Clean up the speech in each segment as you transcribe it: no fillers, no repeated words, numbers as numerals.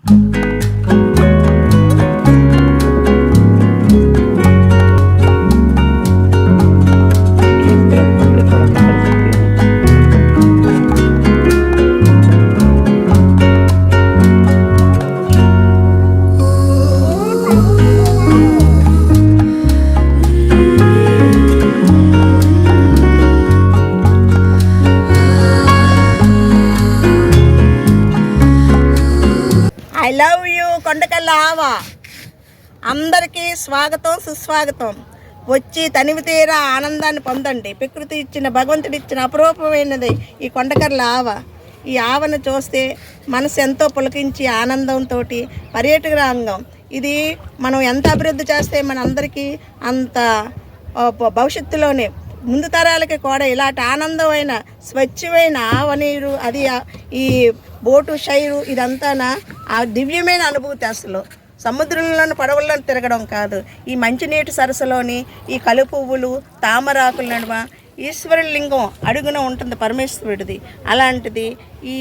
I love you కొండకల్ల ఆవా. అందరికీ స్వాగతం సుస్వాగతం. వచ్చి తనివి తీరా ఆనందాన్ని పొందండి. ప్రకృతి ఇచ్చిన భగవంతుడి ఇచ్చిన అపురూపమైనది ఈ కొండకల్ల ఆవ. ఈ ఆవను చూస్తే మనసు ఎంతో పులకించి ఆనందంతో పర్యాటక రంగం ఇది మనం ఎంత అభివృద్ధి చేస్తే మన అందరికీ అంత భవిష్యత్తులోనే ముందు తరాలకి కూడా ఇలాంటి ఆనందమైన స్వచ్ఛమైన ఆవనీరు అది ఈ బోటు షైరు ఇదంతా ఆ దివ్యమైన అనుభూతి. అసలు సముద్రంలోని పడవల్లో తిరగడం కాదు, ఈ మంచినీటి సరస్సులోని ఈ కలు పువ్వులు తామరాకుల నడుమ ఈశ్వరుడి లింగం అడుగున ఉంటుంది పరమేశ్వరుడిది. అలాంటిది ఈ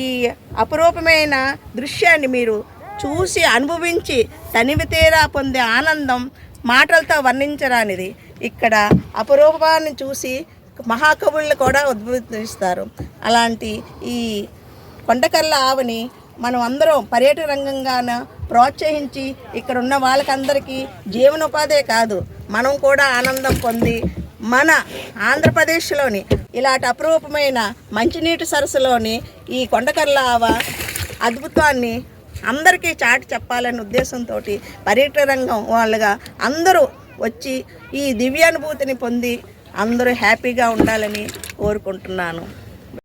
అపురూపమైన దృశ్యాన్ని మీరు చూసి అనుభవించి తనివి తీరా పొందే ఆనందం మాటలతో వర్ణించరానిది. ఇక్కడ అపురూపాన్ని చూసి మహాకవులను కూడా ఉద్భవిస్తారు. అలాంటి ఈ కొండకల్ల ఆవని మనం అందరం పర్యాటక రంగంగాన ప్రోత్సహించి ఇక్కడ ఉన్న వాళ్ళకందరికీ జీవనోపాధే కాదు, మనం కూడా ఆనందం పొంది మన ఆంధ్రప్రదేశ్లోని ఇలాంటి అపురూపమైన మంచినీటి సరస్సులోని ఈ కొండకల్ల ఆవ అద్భుతాన్ని అందరికీ చాటి చెప్పాలనే ఉద్దేశంతో పర్యాటక రంగం వాళ్ళగా అందరూ వచ్చి ఈ దివ్యానుభూతిని పొంది అందరూ హ్యాపీగా ఉండాలని కోరుకుంటున్నాను.